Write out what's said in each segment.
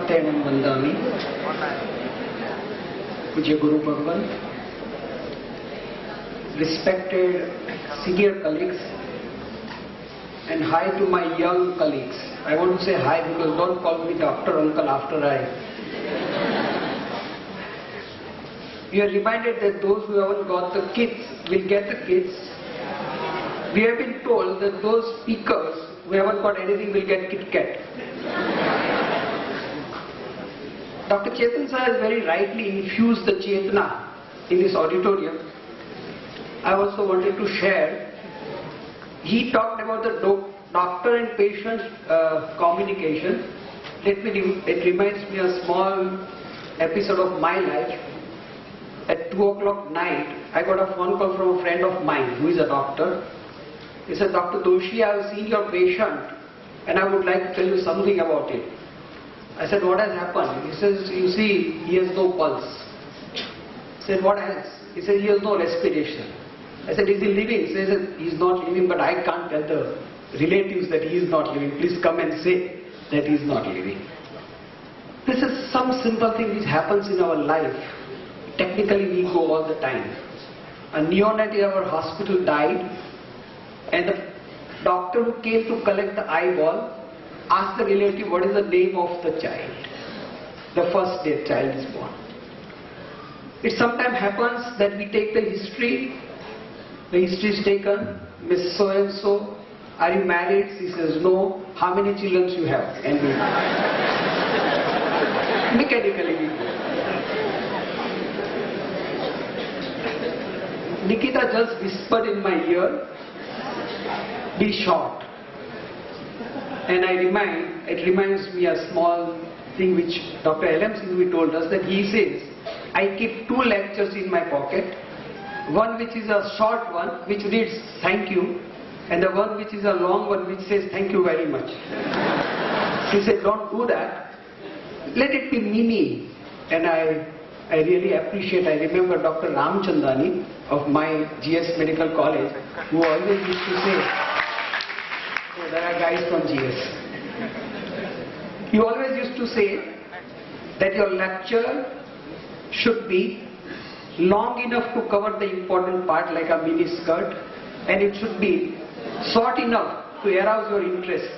Namaste Vandami, Pujya Guru Bhagavan, respected senior colleagues, and hi to my young colleagues. I want to say hi because don't call me Dr. Uncle after We are reminded that those who haven't got the kids will get the kids. We have been told that those speakers who haven't got anything will get Kit Kat. Dr. Chetan Sir has very rightly infused the Chetna in this auditorium. I also wanted to share. He talked about the doctor and patient communication. It reminds me of a small episode of my life. At 2 o'clock night, I got a phone call from a friend of mine who is a doctor. He said, Dr. Doshi, I have seen your patient and I would like to tell you something about it. I said, what has happened? He says, you see, he has no pulse. I said, what else? He said, he has no respiration. I said, is he living? He says, he is not living, but I can't tell the relatives that he is not living. Please come and say that he is not living. This is some simple thing which happens in our life. Technically, we go all the time. A neonate in our hospital died, and the doctor who came to collect the eyeball asked the relative, what is the name of the child? The first day child is born. It sometimes happens that we take the history is taken, Miss So-and-so, are you married? She says, no. How many children you have? And we mechanically we go. Nikita just whispered in my ear, be short. And it reminds me a small thing which Dr. AIJMSC told us, that he says, I keep 2 lectures in my pocket, one which is a short one which reads thank you, and the one which is a long one which says thank you very much. He said, don't do that, let it be mini. And I really appreciate, I remember Dr. Ramchandani of my GS Medical College, who always used to say, oh, there are guys from GS. He always used to say that your lecture should be long enough to cover the important part like a mini skirt, and it should be short enough to arouse your interest.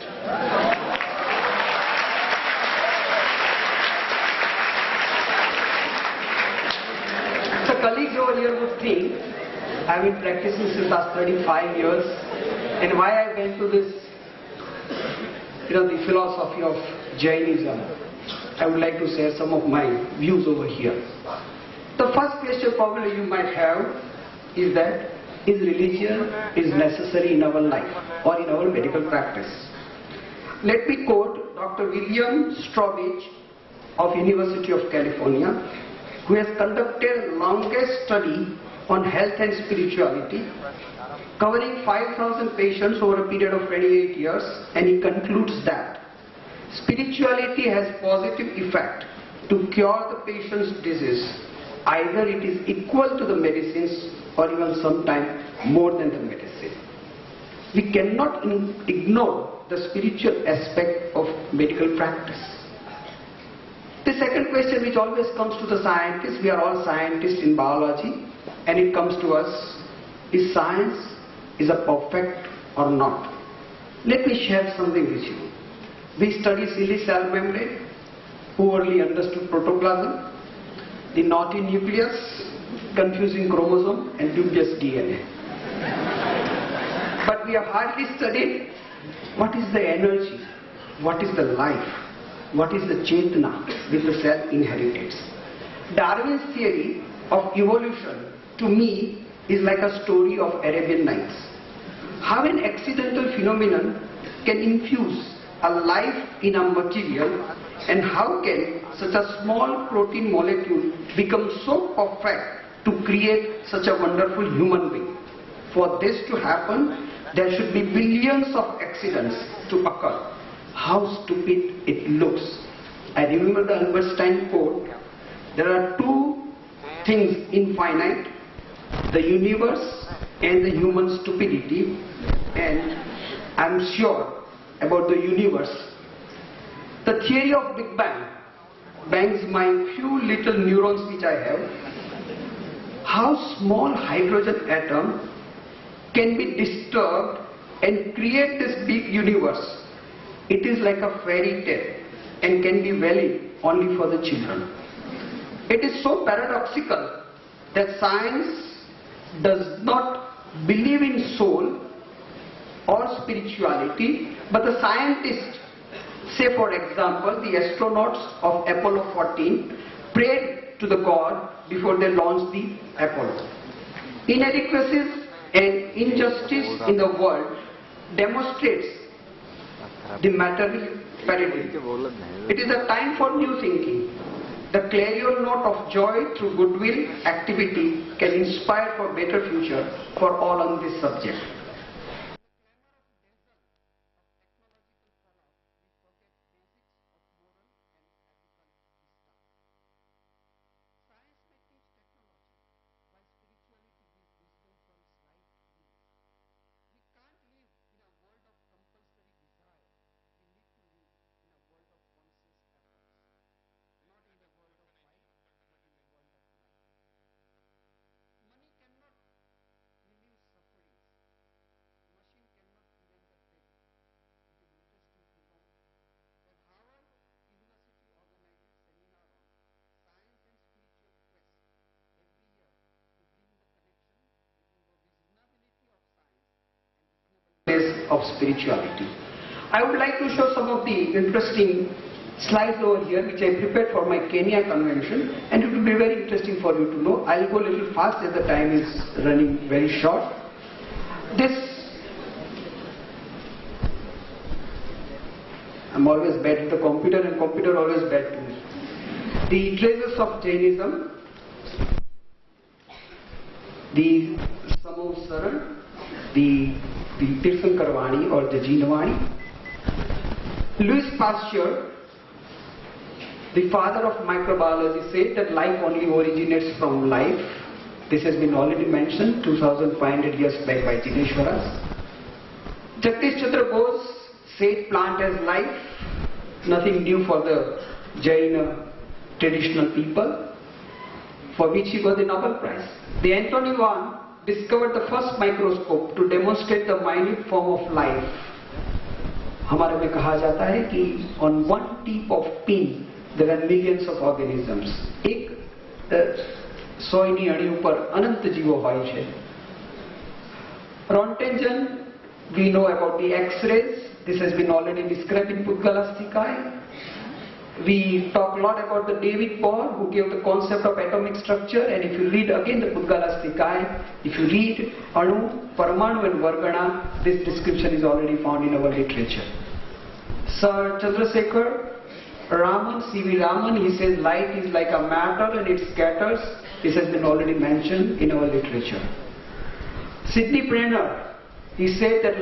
So colleagues over here would think, I've been practicing since last 35 years, and why I went to this, the philosophy of Jainism. I would like to share some of my views over here. The first question probably you might have is that, is religion necessary in our life or in our medical practice? Let me quote Dr. William Strobich of University of California, who has conducted longest study on health and spirituality, covering 5,000 patients over a period of 28 years, and he concludes that spirituality has positive effect to cure the patient's disease. Either it is equal to the medicines or even sometimes more than the medicine. We cannot ignore the spiritual aspect of medical practice. The second question which always comes to the scientists, we are all scientists in biology, and it comes to us, is science a perfect or not? Let me share something with you. We study silly cell membrane, poorly understood protoplasm, the naughty nucleus, confusing chromosome, and dubious DNA. But we have hardly studied what is the energy, what is the life, what is the Chetna which the cell inherits. Darwin's theory of evolution, to me, is like a story of Arabian Nights. How an accidental phenomenon can infuse a life in a material, and how can such a small protein molecule become so perfect to create such a wonderful human being. For this to happen, there should be billions of accidents to occur. How stupid it looks. I remember the Albert Einstein quote, there are 2 things infinite, the universe and the human stupidity, and I'm sure about the universe. The theory of Big Bang bangs my few little neurons which I have, how small hydrogen atom can be disturbed and create this big universe. It is like a fairy tale and can be valid only for the children. It is so paradoxical that science does not believe in soul or spirituality, but the scientists, say for example, the astronauts of Apollo 14 prayed to the God before they launched the Apollo. Inadequacies and injustice in the world demonstrates the material paradigm. It is a time for new thinking. The clarion note of joy through goodwill activity can inspire for better future for all on this subject. Of spirituality. I would like to show some of the interesting slides over here which I prepared for my Kenya convention, and it will be very interesting for you to know. I'll go a little fast as the time is running very short. I'm always bad with the computer and computer always bad to me. The traces of Jainism, the Samavsaran, the Tirthankarvani or the Jinavani. Louis Pasteur, the father of microbiology, said that life only originates from life. This has been already mentioned 2500 years back by Jineshwaras. Jagdish Chandra Bose said plant as life, nothing new for the Jain traditional people, for which he got the Nobel Prize. The Anthony Van discovered the first microscope to demonstrate the minute form of life. हमारे में कहा जाता है कि on one tip of pin there are millions of organisms. एक सोयनी अणु ऊपर अनंत जीवो હોય છે. Roentgen, we know about the X-rays. This has been already described in Pudgalasthikae. We talk a lot about the David Bohr, who gave the concept of atomic structure, and if you read again the Pudgalasthikae, if you read Anu, Paramanu and Vargana, this description is already found in our literature. Sir Chandrasekhar Raman, C.V. Raman, he says light is like a matter and it scatters. This has been already mentioned in our literature. Sidney Brenner, he said that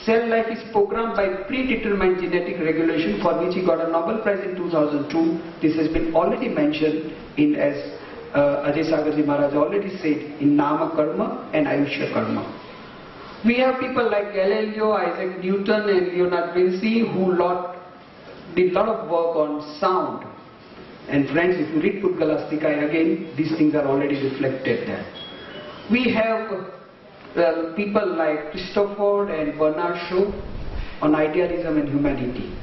cell life is programmed by predetermined genetic regulation, for which he got a Nobel Prize in 2002. This has been already mentioned in, as Ajay Sagarji Maharaj already said, in Nama Karma and Ayushya Karma. We have people like Galileo, Isaac Newton and Leonardo da Vinci who did a lot of work on sound. And friends, if you read Pudgalasthikae again, these things are already reflected there. We have people like Christopher and Bernard Shaw on idealism and humanity.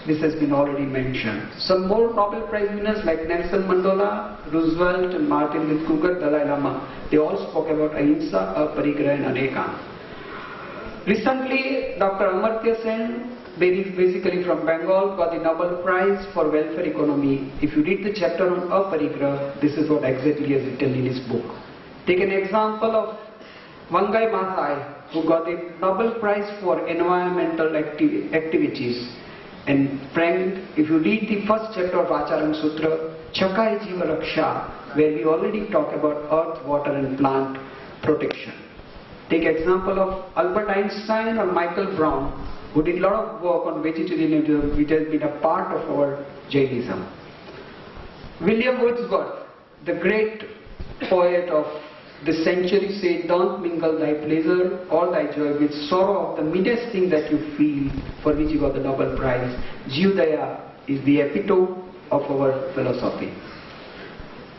This has been already mentioned. Some more Nobel Prize winners like Nelson Mandela, Roosevelt and Martin Luther King, Dalai Lama, they all spoke about ahimsa, aparigraha and anekant. Recently, Dr. Amartya Sen, basically from Bengal, got the Nobel Prize for Welfare Economy. If you read the chapter on aparigraha, this is what exactly he has written in his book. Take an example of Vangai Maathai, who got the Nobel Prize for environmental activities. And friend, if you read the first chapter of Acharan Sutra, Chakai Jiva Raksha, where we already talk about earth, water and plant protection. Take example of Albert Einstein or Michael Brown, who did a lot of work on vegetarianism, which has been a part of our Jainism. William Wordsworth, the great poet of the century, said, "Don't mingle thy pleasure or thy joy with sorrow of the meanest thing that you feel," for which you got the Nobel Prize. Jivdaya is the epitome of our philosophy.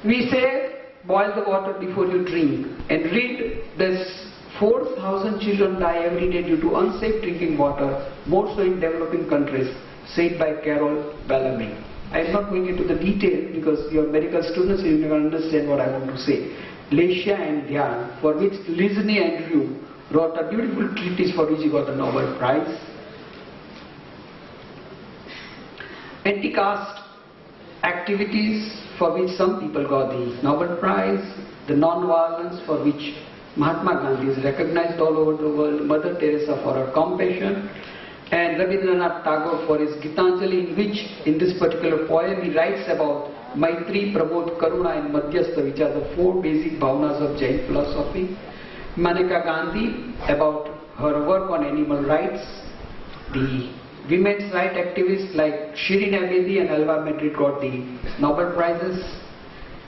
We say, boil the water before you drink, and read this 4,000 children die every day due to unsafe drinking water, more so in developing countries, said by Carol Bellamy. I am not going into the detail because you are medical students, you will understand what I want to say. Lecia and Jain, for which Lisney Andrew wrote a beautiful treatise for which he got the Nobel Prize. Anti-caste activities for which some people got the Nobel Prize, the non-violence for which Mahatma Gandhi is recognized all over the world, Mother Teresa for her compassion, and Rabindranath Tagore for his Gitanjali, in which, in this particular poem, he writes about Maitri, Prabodh, Karuna and Madhyastha, which are the 4 basic bhavnas of Jain philosophy. Maneka Gandhi about her work on animal rights. The women's rights activists like Shirin Ebadi and Alva Madrid got the Nobel Prizes.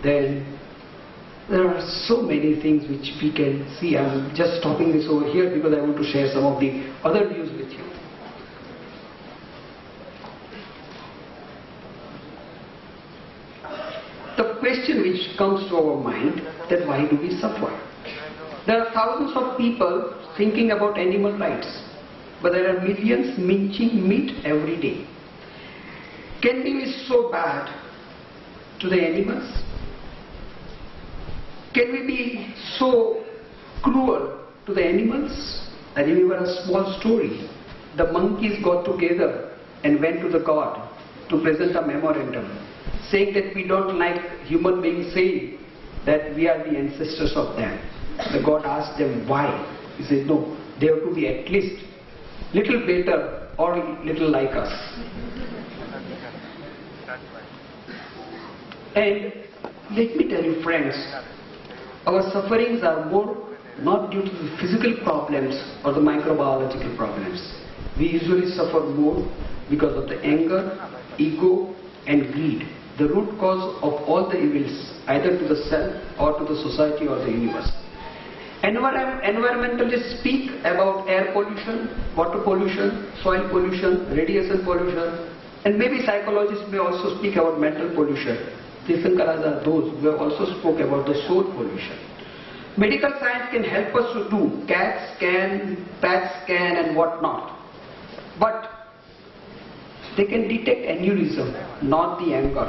Then there are so many things which we can see. I'm just stopping this over here because I want to share some of the other views with you. The question which comes to our mind, that why do we suffer? There are thousands of people thinking about animal rights, but there are millions minching meat every day. Can we be so bad to the animals? Can we be so cruel to the animals? I remember a small story. The monkeys got together and went to the god to present a memorandum, saying that we don't like human beings saying that we are the ancestors of them. The god asked them why. He said, no, they have to be at least little better or little like us. And let me tell you, friends, our sufferings are more not due to the physical problems or the microbiological problems. We usually suffer more because of the anger, ego and greed, the root cause of all the evils, either to the self or to the society or the universe. Environmentalists speak about air pollution, water pollution, soil pollution, radiation pollution, and maybe psychologists may also speak about mental pollution. Tirthankaras are those who have also spoke about the soul pollution. Medical science can help us to do CAT scan, PET scan and whatnot. But they can detect aneurysm, not the anger.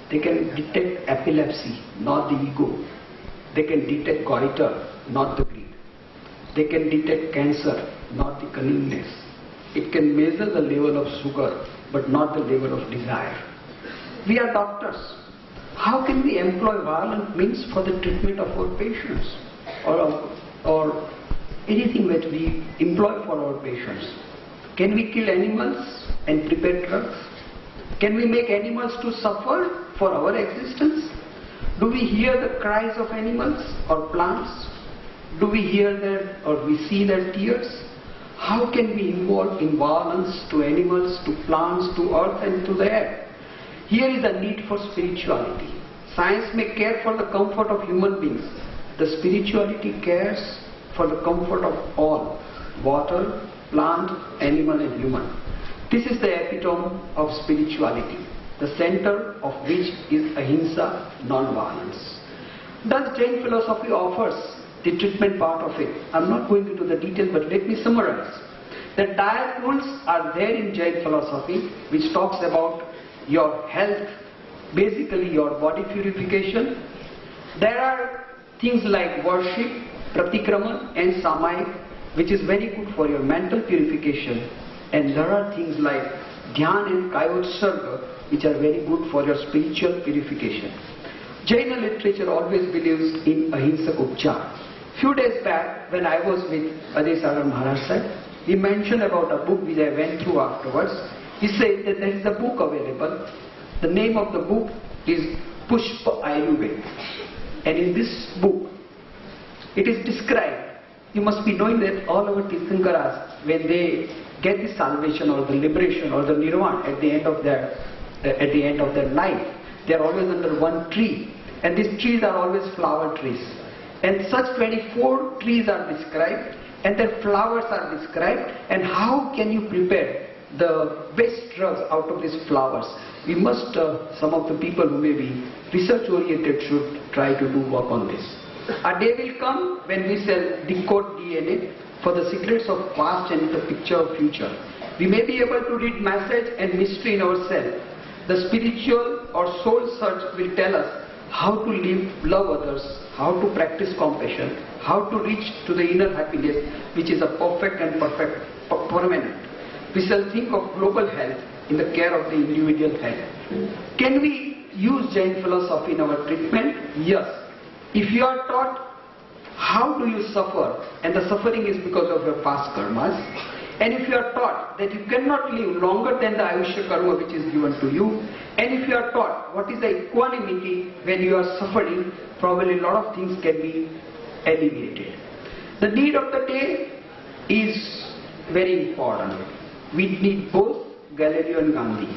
They can detect epilepsy, not the ego. They can detect goiter, not the greed. They can detect cancer, not the cunningness. It can measure the level of sugar, but not the level of desire. We are doctors. How can we employ violent means for the treatment of our patients? Or anything that we employ for our patients? Can we kill animals and prepare drugs? Can we make animals to suffer for our existence? Do we hear the cries of animals or plants? Do we hear their or we see their tears? How can we involve in violence to animals, to plants, to earth and to the air? Here is a need for spirituality. Science may care for the comfort of human beings. The spirituality cares for the comfort of all, water, plant, animal and human. This is the epitome of spirituality, the center of which is ahimsa, non-violence. Thus Jain philosophy offers the treatment part of it. I am not going into the details, but let me summarize. The diet rules are there in Jain philosophy, which talks about your health, basically your body purification. There are things like worship, pratikraman and samayik, which is very good for your mental purification. And there are things like dhyan and kayotsarga, which are very good for your spiritual purification. Jaina literature always believes in ahimsak upchar. Few days back, when I was with Ajay Sagar Maharaj sir, he mentioned about a book which I went through afterwards. He said that there is a book available. The name of the book is Pushpa Ayurveda. And in this book, it is described. You must be knowing that all our Tirthankaras, when they get the salvation or the liberation or the nirvana at the end of their life, they are always under one tree. And these trees are always flower trees. And such 24 trees are described and their flowers are described, and how can you prepare the best drugs out of these flowers. we must, some of the people who may be research oriented should try to do work on this. A day will come when we shall decode DNA for the secrets of past and the picture of future. We may be able to read message and mystery in ourselves. The spiritual or soul search will tell us how to live, love others, how to practice compassion, how to reach to the inner happiness, which is a perfect and permanent. We shall think of global health in the care of the individual health. Can we use Jain philosophy in our treatment? Yes. If you are taught how do you suffer, and the suffering is because of your past karmas, and if you are taught that you cannot live longer than the Ayushya karma which is given to you, and if you are taught what is the equanimity when you are suffering, probably a lot of things can be alleviated. The need of the day is very important. We need both Galileo and Gandhi,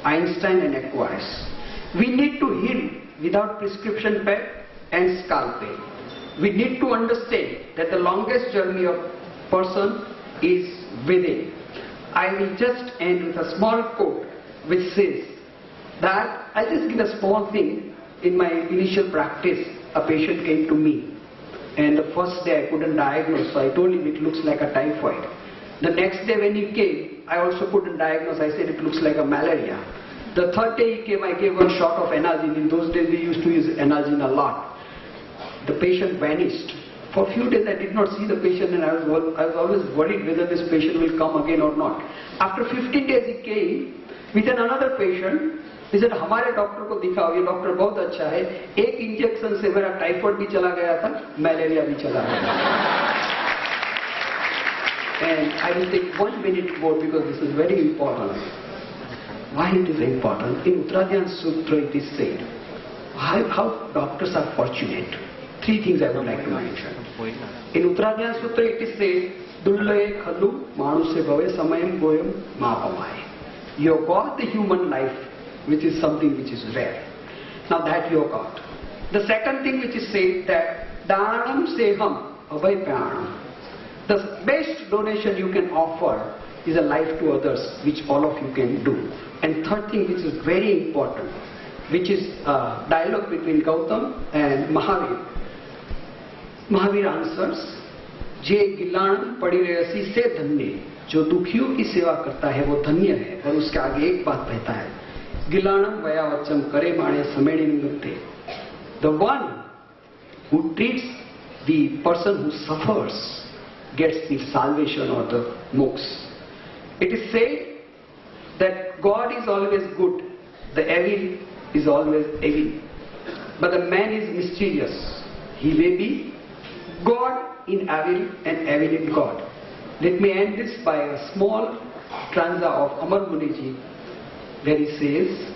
Einstein and Aquarius. We need to heal without prescription pad and scalpel. We need to understand that the longest journey of person is within. I will just end with a small quote which says that, I just give a small thing. In my initial practice, a patient came to me, and the first day I couldn't diagnose, so I told him it looks like a typhoid. The next day when he came, I also couldn't diagnose, I said it looks like a malaria. The third day he came, I gave one shot of analgin. In those days we used to use analgin a lot. The patient vanished. For a few days I did not see the patient, and I was always worried whether this patient will come again or not. After 15 days he came with another patient. He said, हमारे doctor को दिखाओ, ये doctor बहुत अच्छा है, एक injection से मेरा टाइफाइड भी चला गया था, मलेरिया भी चला गया. And I will take 1 minute more because this is very important. Why it is important? In Uttarajyan Sutra it is said, how doctors are fortunate. 3 things I would like to mention. In Uttarajyan Sutra it is said, Dullaye khalu manuse bhave samayam goyam mapamaye. You have got the human life, which is something which is rare. Now that you have got. The second thing which is said that Danam seham abhay pranam. The best donation you can offer is a life to others, which all of you can do. And third thing which is very important, which is a dialogue between Gautam and Mahavir. Mahavir answers, जे गिलान पड़ी रहसी से धन्य, जो दुखियों की सेवा करता है वो धन्य है. और उसके आगे एक बात कहता है, गिलानम वयावचम करे माणे समेणी निमित्ते. The one who treats the person who suffers gets the salvation or the moksha. It is said that God is always good, the evil is always evil. But the man is mysterious. He may be God in evil and evil in God. Let me end this by a small stanza of Amar Muniji, where he says,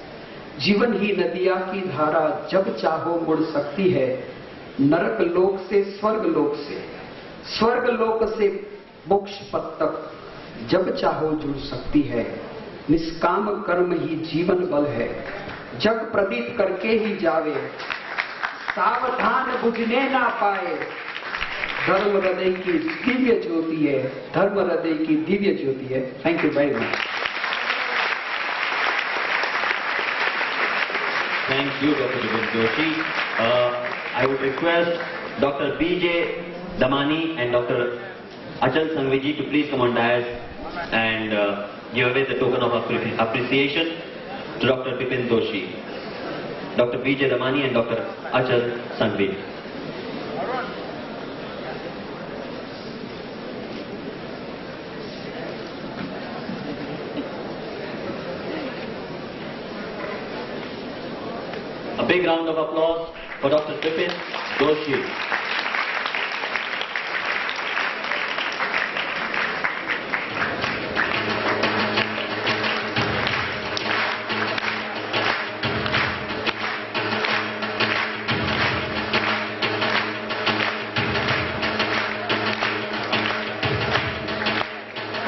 जीवन ही नदिया की धारा जब चाहो मुड़ सकती है, नरक लोक से स्वर्ग लोक से, स्वर्ग लोक से मोक्ष पद तक जब चाहो जुड़ सकती है. निष्काम कर्म ही जीवन बल है, जग प्रदीप करके ही जावे, सावधान बुझने ना पाए. धर्म हृदय की दिव्य ज्योति है, धर्म हृदय की दिव्य ज्योति है. Thank you very much. Thank you, Dr. Bipin Doshi. I would request Dr. B.J. Damani and Dr. Achal Sanghvi to please come on dais and give away the token of appreciation to Dr. Bipin Doshi. Dr. B.J. Damani and Dr. Achal Sanghvi. A big round of applause for Dr. Bipin Doshi.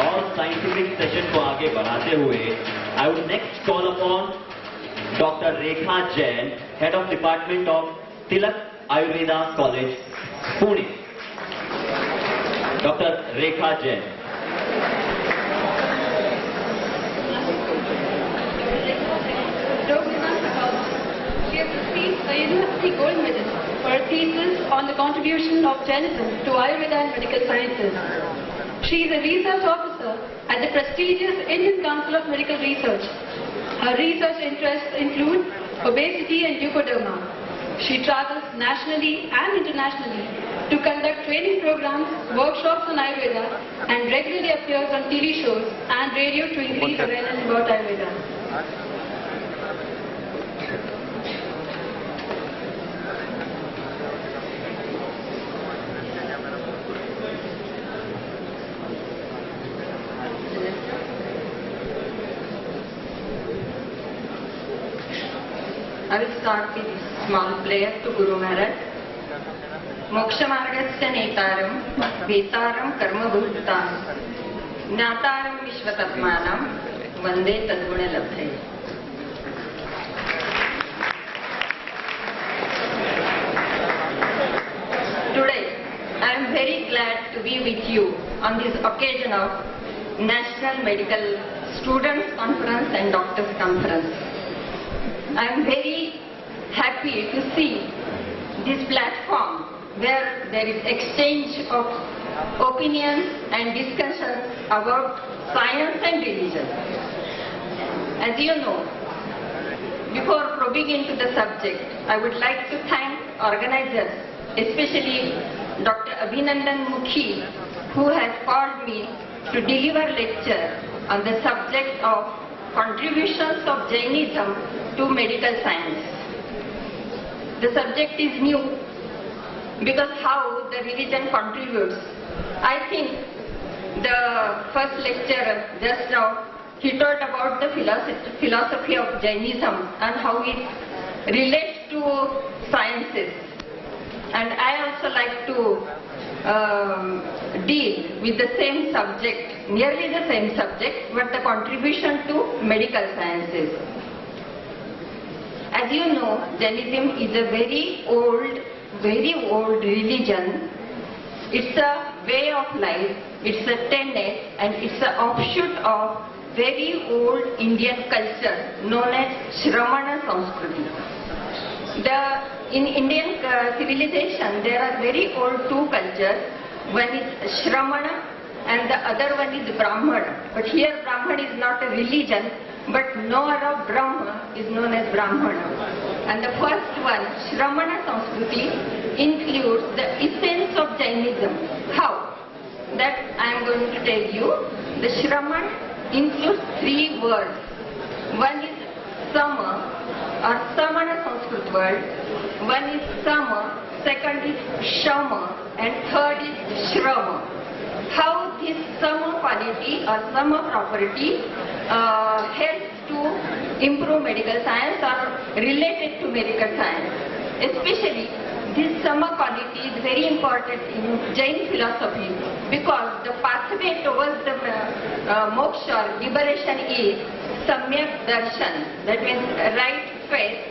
और scientific session को आगे बढ़ाते हुए I would next call upon Dr. Rekha Jain, Head of Department of Tilak Ayurveda College, Pune. Dr. Rekha Jain. received a university gold medal for a thesis on the contribution of Jainism to Ayurveda and medical sciences. She is a research officer at the prestigious Indian Council of Medical Research. Her research interests include obesity and leukoderma. She travels nationally and internationally to conduct training programs, workshops on Ayurveda, and regularly appears on TV shows and radio to increase awareness about Ayurveda. I will start with small prayer to Guru Maharaj. Mokshamargasya netaram, vetaram karma bhutam, jnataram vishvatatmanam, vande tadguna labdhe. Today, I am very glad to be with you on this occasion of National Medical Students Conference and Doctors Conference. I am very happy to see this platform where there is exchange of opinions and discussions about science and religion. As you know, before probing into the subject, I would like to thank organizers, especially Dr. Abhinandan Mukhi, who has called me to deliver lecture on the subject of contributions of Jainism to medical science. The subject is new because how the religion contributes. I think the first lecturer just now, he told about the philosophy of Jainism and how it relates to sciences. And I also like to deal with the same subject, nearly the same subject, but the contribution to medical sciences. As you know, Jainism is a very old religion. It's a way of life, it's a tenet, and it's an offshoot of very old Indian culture known as Shramana Sanskriti. In Indian civilization, there are very old two cultures. One is Shramana and the other one is Brahmana. But here Brahmana is not a religion, but knower of Brahma is known as Brahmana. And the first one, Shramana Sanskriti, includes the essence of Jainism. How? That I am going to tell you. The Shramana includes three words. One is Sama, or Samana Sanskrit word. One is Sama, second is Shama, and third is Shrama. How this Sama quality or Sama property helps to improve medical science or related to medical science. Especially this Sama quality is very important in Jain philosophy because the pathway towards the moksha or liberation is Samyak Darshan, that means right faith,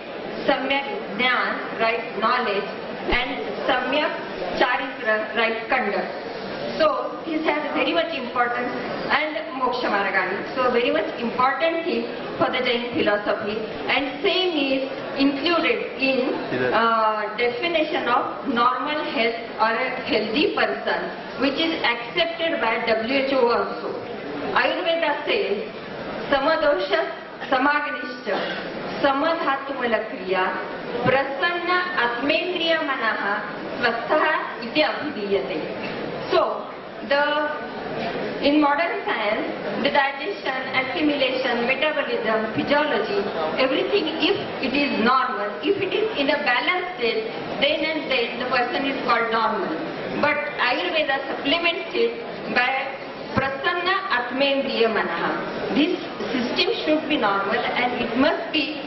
Samyak Jnana, right knowledge, and Samyak Charitra, right conduct. So this has very much importance, and Moksha Margani. So very much important thing for the Jain philosophy, and same is included in definition of normal health or a healthy person, which is accepted by WHO also. Ayurveda says, Samadosha Samagnischa Samadhatumulakriya Prasanna Atmendriya Manaha Swastha iti abhidiyate. So, in modern science, the digestion, assimilation, metabolism, physiology, everything, if it is normal, if it is in a balanced state, then and then the person is called normal. But Ayurveda supplements it by Prasanna Atmendriya Manaha. This system should be normal and it must be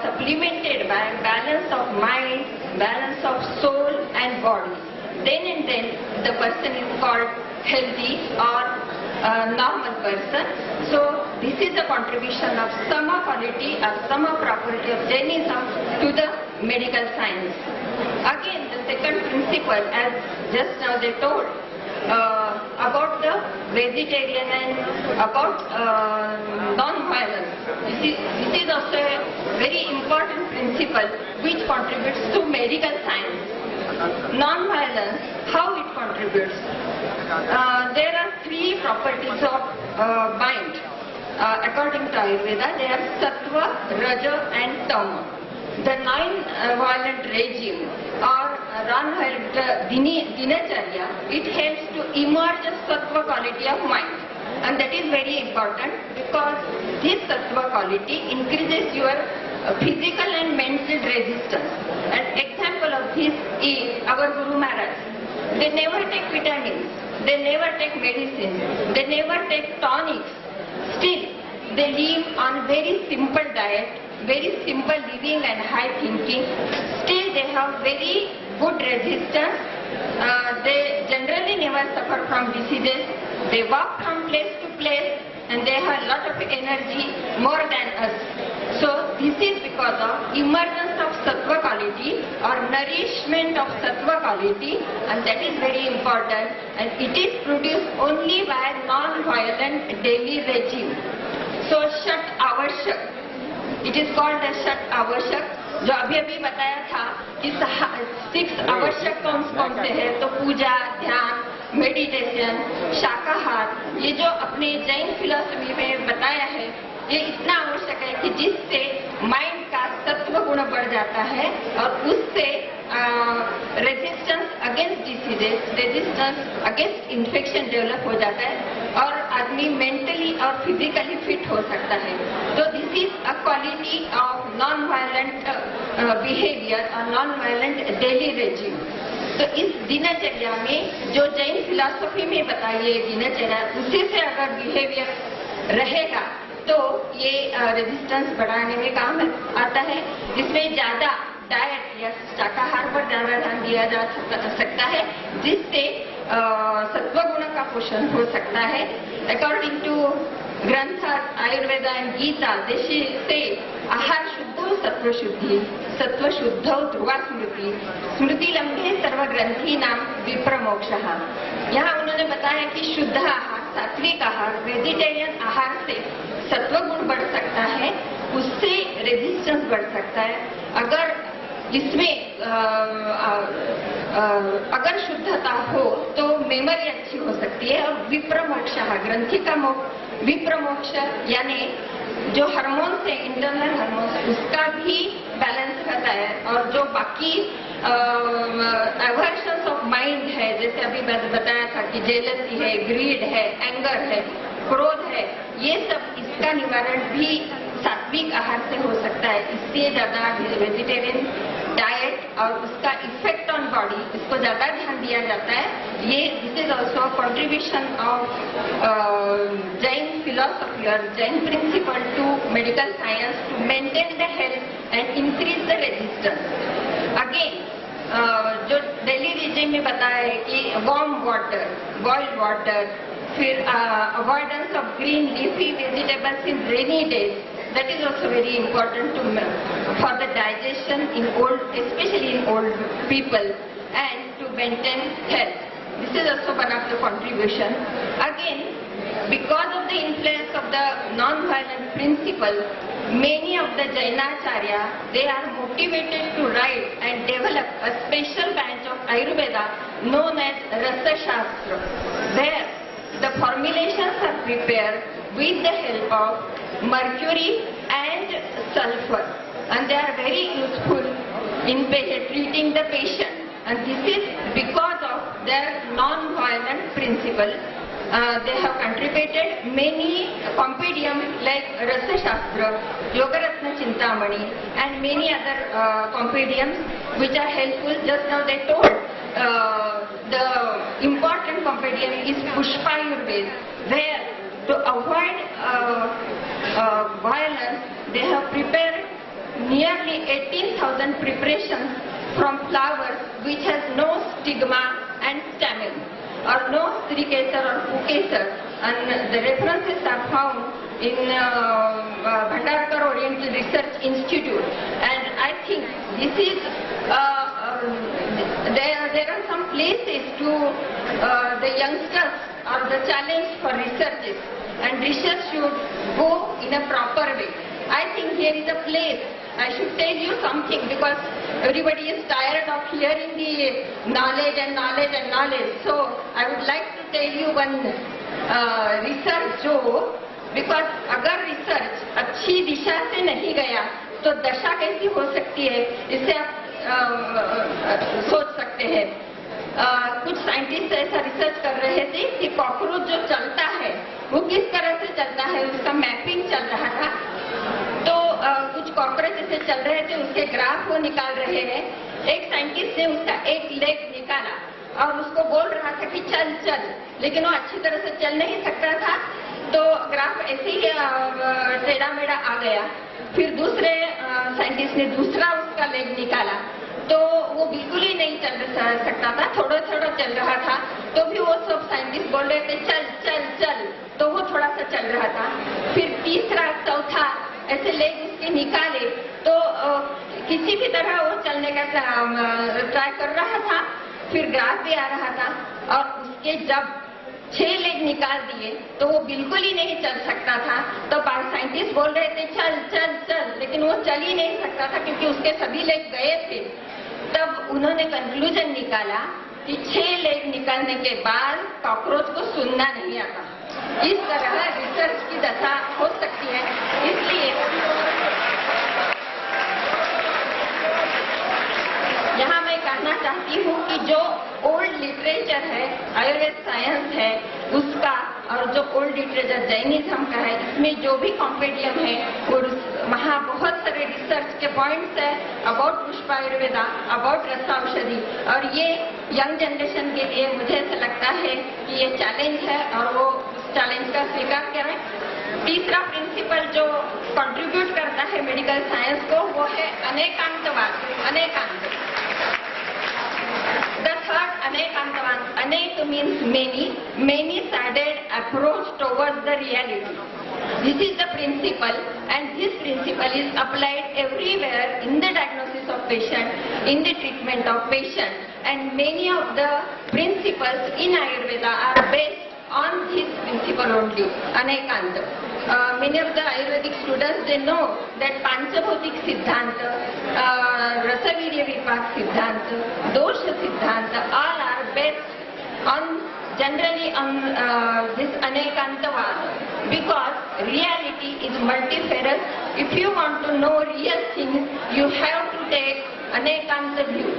supplemented by balance of mind, balance of soul and body. Then and then the person is called healthy or normal person. So this is the contribution of Sama quality or Sama property of Jainism to the medical science. Again, the second principle, as just now they told, about the vegetarian and about non-violence. This is also a very important principle which contributes to medical science. Non-violence, how it contributes? There are three properties of mind. According to Ayurveda, they are sattva, raja and tama. The non-violent regime or non-violent dinacharya, it helps to emerge a sattva quality of mind. And that is very important because this sattva quality increases your physical and mental resistance. An example of this is our Guru Maharaj. They never take vitamins, they never take medicine, they never take tonics. Still, they live on very simple diet, very simple living and high thinking. Still, they have very good resistance. They generally never suffer from diseases. They walk from place to place and they have a lot of energy more than us. So this is because of emergence of sattva quality or nourishment of sattva quality, and that is very important, and it is produced only by non-violent daily regime. So Shat Avashak, it is called as Shat Avashak. जो अभी बताया था कि 6 आवश्यक कौन से हैं, तो पूजा, ध्यान, मेडिटेशन, शाकाहार, ये जो अपने जैन फिलॉसफी में बताया है, ये इतना आवश्यक है कि जिससे माइंड का तत्व गुण बढ़ जाता है और उससे resistance against diseases, resistance against infection develop हो जाता है और आदमी मेंटली और फिजिकली फिट हो सकता है. तो this is a quality of non violent behaviour और नॉन वायलेंट डेली रेजिम. तो इस दिनचर्या में जो जैन फिलॉसफी में बताई है दिनचर्या, उसी से अगर बिहेवियर रहेगा तो ये रेजिस्टेंस बढ़ाने में काम आता है. इसमें ज्यादा डाइट या शाकाहार पर ज्यादा ध्यान दिया जा सकता है, जिससे सत्व गुण का पोषण हो सकता है. अकॉर्डिंग टू ग्रंथ आयुर्वेदा एंड गीता, से आहार शुद्धो सत्व शुद्धि, सत्व शुद्धो ध्रुवा स्मृति, स्मृति लंघे सर्व ग्रंथि नाम विप्रमोक्षः. यहाँ उन्होंने बताया कि शुद्ध आहार, सात्विक आहार, वेजिटेरियन आहार से सत्व गुण बढ़ सकता है, उससे रेजिस्टेंस बढ़ सकता है. अगर इसमें अगर शुद्धता हो तो मेमोरी अच्छी हो सकती है. और विप्रमोक्ष, ग्रंथि का विप्रमोक्ष यानी जो हार्मोन्स है, इंटरनल हार्मोन्स, उसका भी बैलेंस रहता है. और जो बाकी एवर्शंस ऑफ माइंड है, जैसे अभी बताया था कि जेलसी है, ग्रीड है, एंगर है, क्रोध है, ये सब इसका निवारण भी सात्विक आहार से हो सकता है. इसलिए ज्यादा वेजिटेरियन डाइट और उसका इफेक्ट ऑन बॉडी, इसको ज्यादा ध्यान दिया जाता है. ये this is also contribution of Jain philosophy और Jain principle to medical science to maintain the health and increase the resistance. Again जो डेली रिजिम में बताया है कि वार्म वाटर, बॉइल्ड वाटर, फिर avoidance of green leafy vegetables in rainy days, that is also very important for the digestion in old, especially in old people, and to maintain health. This is also one of the contribution. Again, because of the influence of the non-violent principle, many of the Jainacharya, they are motivated to write and develop a special branch of Ayurveda known as Rasa Shastra. There, the formulations are prepared with the help of mercury and sulfur, and they are very useful in treating the patient. And this is because of their non-violent principle. They have contributed many compendiums like Rasa Shastra, Yogaratna Chintamani, and many other compendiums which are helpful. Just now they told the important compendium is Pushpayurveda, where to avoid violence, they have prepared nearly 18,000 preparations from flowers which has no stigma and stamen, or no strikesar or pukesar, and the references are found in Bhandarkar Oriental Research Institute. And I think this is there are some place is to the youngsters or the challenge for researches, and research should go in a proper way. I think here is a place. I should tell you something because everybody is tired of hearing the knowledge and knowledge and knowledge. So I would like to tell you one research joke, because अगर research अच्छी दिशा से नहीं गया तो दशा कैसी हो सकती है, इससे आप सोच सकते हैं. कुछ साइंटिस्ट ऐसा रिसर्च कर रहे थे कि कॉकरोच जो चलता है वो किस तरह से चलता है, उसका मैपिंग चल रहा था. तो कुछ कॉकरोच ऐसे चल रहे थे, उसके ग्राफ वो निकाल रहे हैं. एक साइंटिस्ट ने उसका एक लेग निकाला और उसको बोल रहा था कि चल चल, लेकिन वो अच्छी तरह से चल नहीं सकता था. तो ग्राफ ऐसे ही टेढ़ा मेढ़ा आ गया. फिर दूसरे साइंटिस्ट ने दूसरा उसका लेग निकाला तो वो बिल्कुल ही नहीं चल सकता था, थोड़ा थोड़ा चल रहा था. तो भी वो सब साइंटिस्ट बोल रहे थे चल चल चल, तो वो थोड़ा सा चल रहा था. फिर तीसरा चौथा ऐसे लेग उसके निकाले तो किसी भी तरह वो चलने का ट्राई कर रहा था. फिर ग्राफ भी आ रहा था और उसके जब 6 लेग निकाल दिए तो वो बिल्कुल ही नहीं चल सकता था. तो साइंटिस्ट बोल रहे थे चल चल चल, लेकिन वो चल ही नहीं सकता था क्योंकि उसके सभी लेग गए थे. तब उन्होंने कंक्लूजन निकाला कि 6 लेग निकालने के बाद कॉकरोच को सुनना नहीं आता. इस तरह रिसर्च की दशा हो सकती है. इसलिए यहाँ मैं कहना चाहती हूँ कि जो ओल्ड लिटरेचर है, आयुर्वेद साइंस है उसका, और जो ओल्ड लिटरेचर जैनिज्म का है, इसमें जो भी कॉम्पेडियम है वहाँ बहुत सारे रिसर्च के पॉइंट्स है अबाउट पुष्पायुर्वेदा, अबाउट रसौषधि. और ये यंग जनरेशन के लिए मुझे ऐसा लगता है कि ये चैलेंज है और वो उस चैलेंज का स्वीकार करें. तीसरा प्रिंसिपल जो कंट्रीब्यूट करता है मेडिकल साइंस को वो है अनेकांतवाद. अनेकांत. The third अनेकांतवाद. अनेक means many. Many-sided approach towards the reality. This is the principle, and this principle is applied everywhere in the diagnosis of patient, in the treatment of patient, and many of the principles in Ayurveda are based on this principle only, Anekant. Many of the Ayurvedic students, they know that Panchabhutik Siddhanta, Rasavirya Vipak Siddhanta, Dosha Siddhanta, all are based on generally on this Anekantavad, because reality is multifarious. If you want to know real things, you have to take Anekanta view.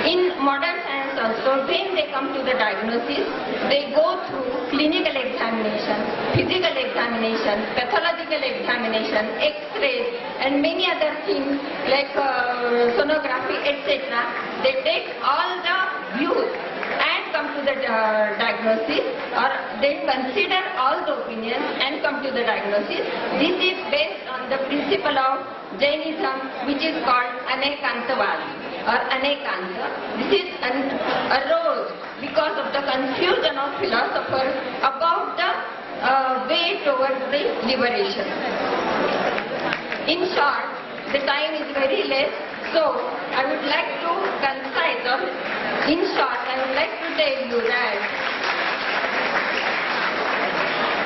In modern science also, when they come to the diagnosis, they go through clinical examination, physical examination, pathological examination, X-rays, and many other things like sonography, etc. They take all the views and come to the diagnosis, or they consider all the opinions and come to the diagnosis. This is based on the principle of Jainism, which is called Anekantavad or Anekanta. This is arose because of the confusion of philosophers about the way towards the liberation. In short, the time is very less, so I would like to concise, or in short, I would like to tell you that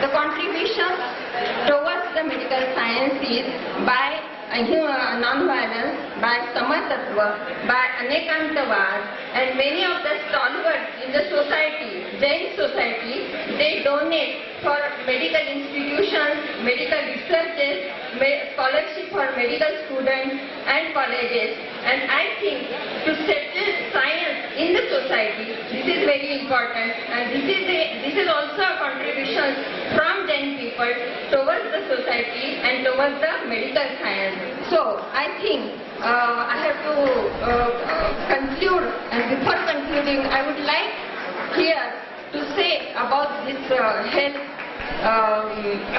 the contribution towards the medical science is by non-violence, by Samatattva, by Anekantavad, and many of the stalwarts in the society, Jain society, they donate for medical institutions, medical researches, scholarship for medical students and colleges. And I think to settle science in the society, this is very important, and this is also a contribution from Jain people towards the society and towards the medical science. So I think I have to conclude, and before concluding, I would like here to say about this health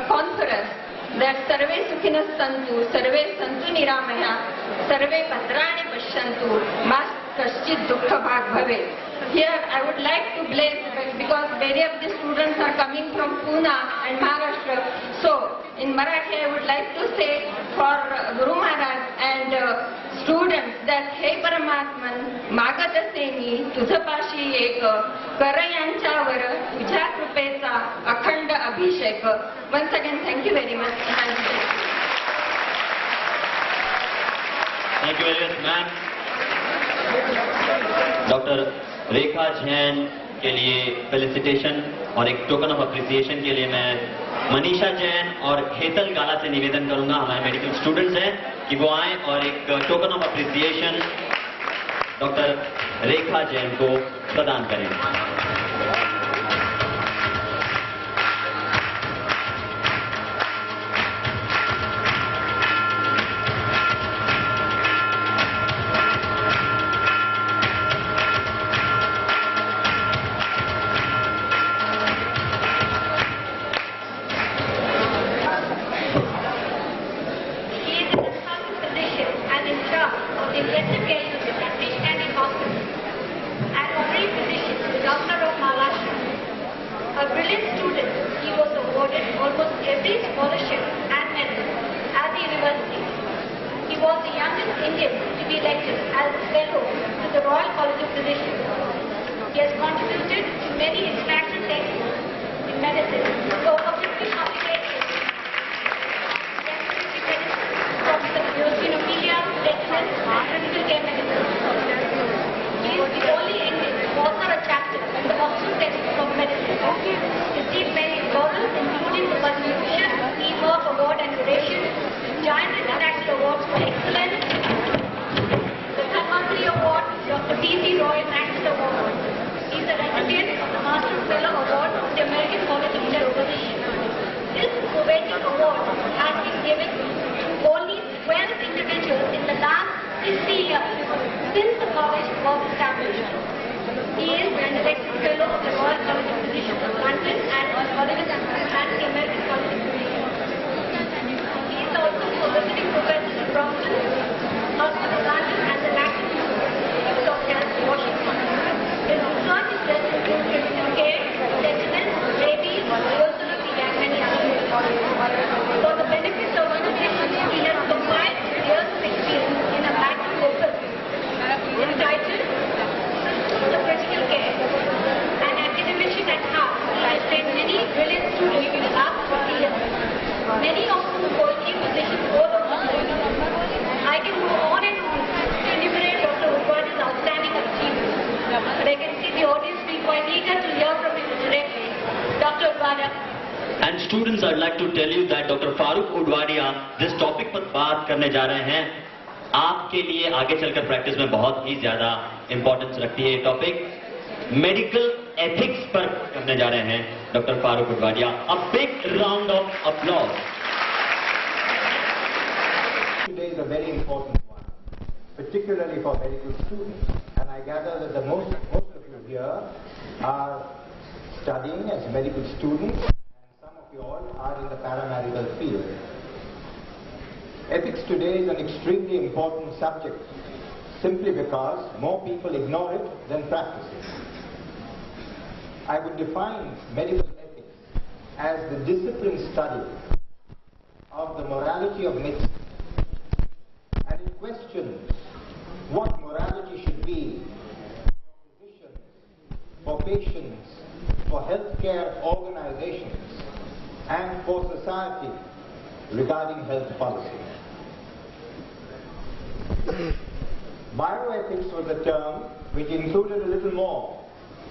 conference that sarve sukhinas santu, sarve santu niramaya, sarve bhadrani pashyantu, ma kaschit dukkha bhag bhave. Here I would like to bless, because many of the students are coming from Pune and Maharashtra. So in Marathi I would like to say for Guru Maharaj and students that हे परमात्मन मागत असे मी तुझपाशी एक कर यांच्यावर तुझ्या कृपेचा अखंड अभिषेक. Once again thank you very much. Thank you very much, ma'am. Doctor Rekha Jain के लिए फेलिसिटेशन और एक टोकन ऑफ अप्रिसिएशन के लिए मैं मनीषा जैन और हेतल गाला से निवेदन करूंगा, हमारे मेडिकल स्टूडेंट्स हैं, कि वो आए और एक token of appreciation doctor Rekha Jain को प्रदान करें. A brilliant student, he was awarded almost every scholarship and medal at the university. He was the youngest Indian to be elected as a fellow to the Royal College of Physicians. He has contributed to many international textbooks in medicine, over 50 publications, from the eosinophilia, tetanus, and critical care medicine. He is the only Indian to author a chapter in the Oxford textbook of medicine. Received many laurels, including the Padma Bhushan, Teamwork Award and Duration, Jain International Awards for Excellence, the Dhanvantri Award, Dr. P.C. Roy National Award. He is a recipient of the Master Fellow Award of the American College of General Physicians. This coveted award has been given to only 12 individuals in the last 60 years since the college was established. He is an elected fellow of the Royal College of Physicians of London and the American College of Physicians. He is also a visiting professor in Brompton, Hospital of London and the National Institute of Health, Washington. His research interests include critical care, tetanus, rabies, eosinophilia and many others. For the benefit of education, he has compiled years of experience in a bachelor's opus entitled The Critical Care. An academician at heart, he has trained many brilliant students in the last 40 years, many of whom hold key positions all over the world. I can go on and on to enumerate Dr. Udwadi's outstanding achievements, but I can see the audience being quite eager to hear from him directly. Dr. Udwadi. And students, I'd like to tell you that Dr. Farooq Udwadia जिस topic पर बात करने जा रहे हैं, आपके लिए आगे चलकर प्रैक्टिस में बहुत ही ज्यादा इंपॉर्टेंस रखती है. ये टॉपिक मेडिकल एथिक्स पर करने जा रहे हैं doctor Farokh Udwadia. A big round of applause. Today is a very important one, particularly for medical students, and I gather that the most of you here are studying as medical students, and some of you all are in the paramedical field. Ethics today is an extremely important subject, simply because more people ignore it than practice it. I would define medical ethics as the disciplined study of the morality of medicine, and it questions what morality should be for physicians, for patients, for healthcare organizations, and for society regarding health policy. Bioethics was a term which included a little more.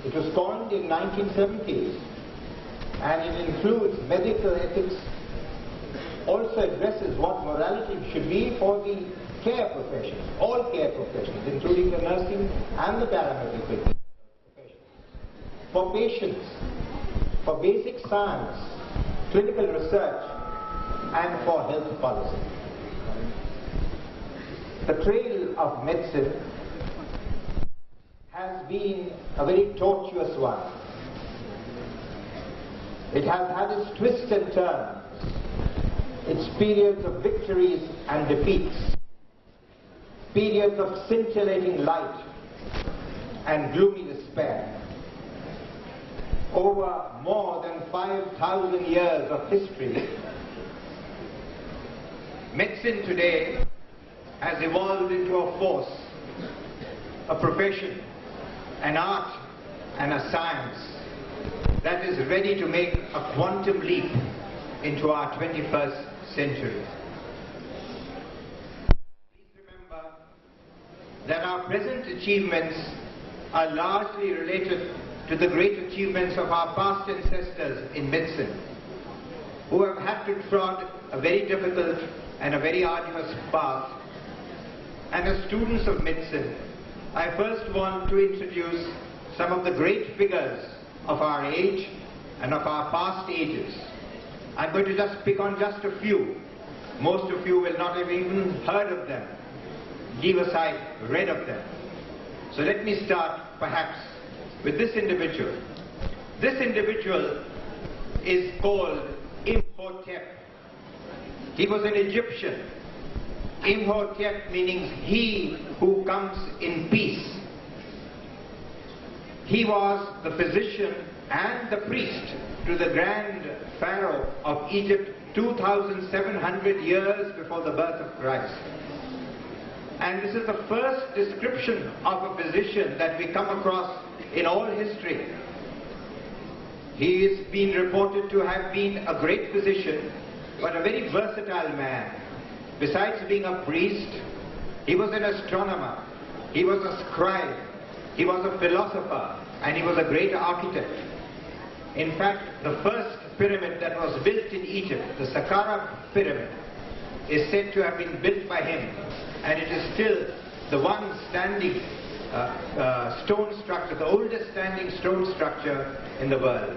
It was coined in 1970s, and it includes medical ethics, also addresses what morality should be for the care professions, all care professions, including the nursing and the paramedical professions. For patients, for basic science, clinical research, and for health policy. The trail of medicine has been a very tortuous one. It has had its twists and turns, its periods of victories and defeats, periods of scintillating light and gloomy despair. Over more than 5,000 years of history, medicine today has evolved into a force, a profession, an art, and a science that is ready to make a quantum leap into our 21st century. Please remember that our present achievements are largely related to the great achievements of our past ancestors in medicine, who have had to trod a very difficult and a very arduous path. And as students of medicine, I first want to introduce some of the great figures of our age and of our past ages. I'm going to just pick on just a few. Most of you will not have even heard of them, leave aside read of them. So let me start perhaps with this individual. This individual is called Imhotep. He was an Egyptian. Imhotep meaning he who comes in peace. He was the physician and the priest to the grand pharaoh of Egypt 2,700 years before the birth of Christ. And this is the first description of a physician that we come across in all history. He is being reported to have been a great physician, but a very versatile man. Besides being a priest, he was an astronomer, he was a scribe, he was a philosopher, and he was a great architect. In fact, the first pyramid that was built in Egypt, the Saqqara pyramid, is said to have been built by him, and it is still the one standing stone structure, the oldest standing stone structure in the world.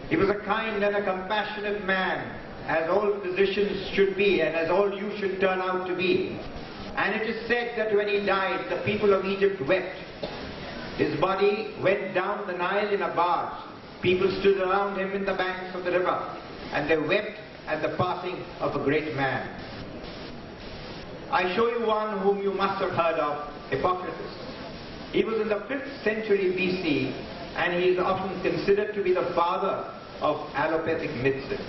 He was a kind and a compassionate man, as all physicians should be, and as all you should turn out to be. And it is said that when he died, the people of Egypt wept. His body went down the Nile in a barge. People stood around him in the banks of the river, and they wept at the passing of a great man. I show you one whom you must have heard of, Hippocrates. He was in the 5th century BC, and he is often considered to be the father of allopathic medicine.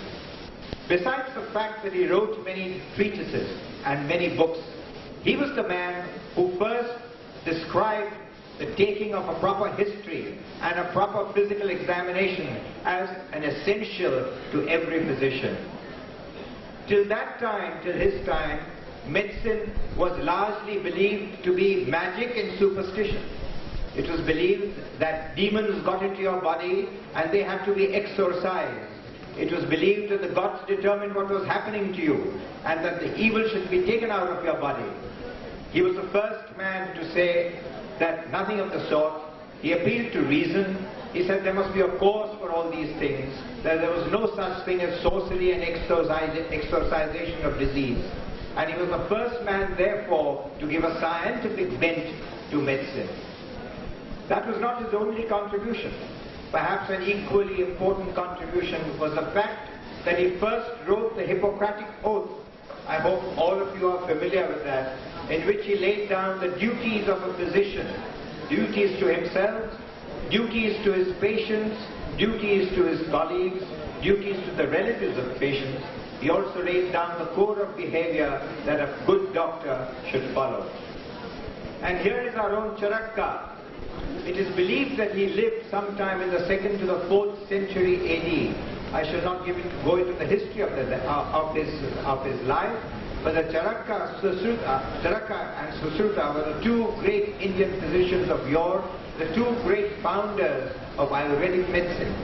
Besides the fact that he wrote many treatises and many books, he was the man who first described the taking of a proper history and a proper physical examination as an essential to every physician. Till that time, till his time, medicine was largely believed to be magic and superstition. It was believed that demons got into your body and they had to be exorcised. It was believed that the gods determined what was happening to you and that the evil should be taken out of your body. He was the first man to say that nothing of the sort. He appealed to reason. He said there must be a cause for all these things, that there was no such thing as sorcery and exorcisation of disease. And he was the first man, therefore, to give a scientific bent to medicine. That was not his only contribution. Perhaps an equally important contribution was the fact that he first wrote the Hippocratic Oath. I hope all of you are familiar with that, in which he laid down the duties of a physician, duties to himself, duties to his patients, duties to his colleagues, duties to the relatives of patients. He also laid down the code of behavior that a good doctor should follow. And here is our own Charakka. It is believed that he lived sometime in the 2nd to the 4th century AD. I shall not go into the history of his life, but the Charaka and Susruta were the two great Indian physicians of yore, the two great founders of Ayurvedic medicine.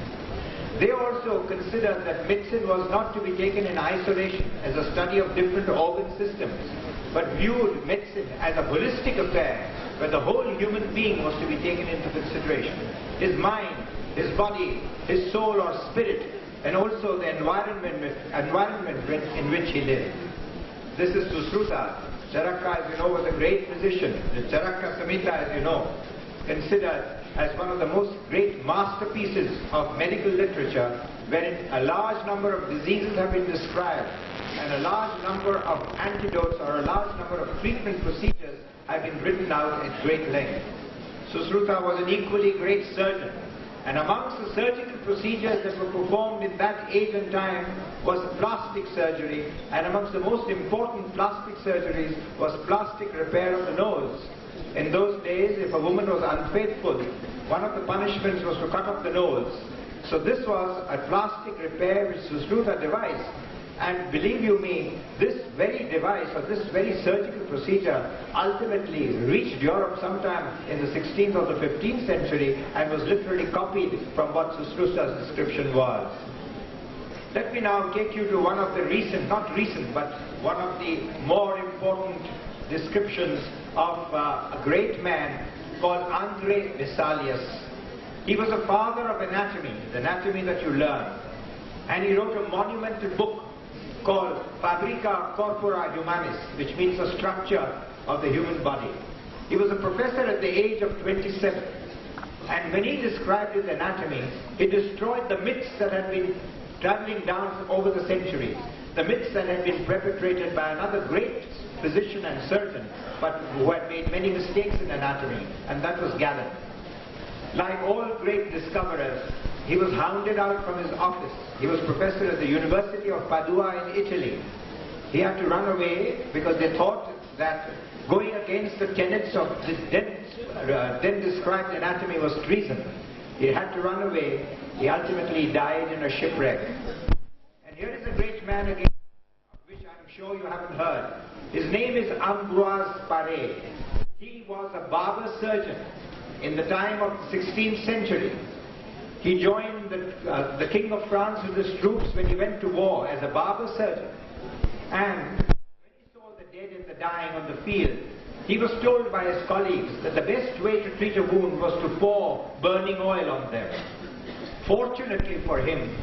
They also considered that medicine was not to be taken in isolation as a study of different organ systems, but viewed medicine as a holistic affair where the whole human being was to be taken into consideration. His mind, his body, his soul or spirit, and also the environment in which he lived. This is Susruta. Charaka, as you know, was a great physician. The Charaka Samhita, as you know, considered as one of the most great masterpieces of medical literature, wherein a large number of diseases have been described and a large number of antidotes or a large number of treatment procedures have been written out at great length. Susruta was an equally great surgeon, And amongst the surgical procedures that were performed in that age and time was plastic surgery, and amongst the most important plastic surgeries was plastic repair of the nose. In those days, if a woman was unfaithful, one of the punishments was to cut off the nose. So this was a plastic repair which was through the device. And believe you me, this very device or this very surgical procedure ultimately reached Europe sometime in the 16th or the 15th century and was literally copied from what Susrusa's description was. Let me now take you to one of the not recent, but one of the more important descriptions of a great man called André Vesalius. He was a father of anatomy, the anatomy that you learn. And he wrote a monumental book called Fabrica Corpora Humanis, which means the structure of the human body. He was a professor at the age of 27. And when he described his anatomy, he destroyed the myths that had been traveling down over the centuries. The myths that had been perpetrated by another great physician and surgeon, but who had made many mistakes in anatomy, and that was Galen. Like all great discoverers, he was hounded out from his office. He was professor at the University of Padua in Italy. He had to run away because they thought that going against the tenets of the then described anatomy was treason. He had to run away. He ultimately died in a shipwreck. And here is a great man again, of which I'm sure you haven't heard. His name is Ambroise Paré. He was a barber surgeon in the time of the 16th century. He joined the King of France with his troops when he went to war as a barber surgeon. And when he saw the dead and the dying on the field, he was told by his colleagues that the best way to treat a wound was to pour burning oil on them. Fortunately for him,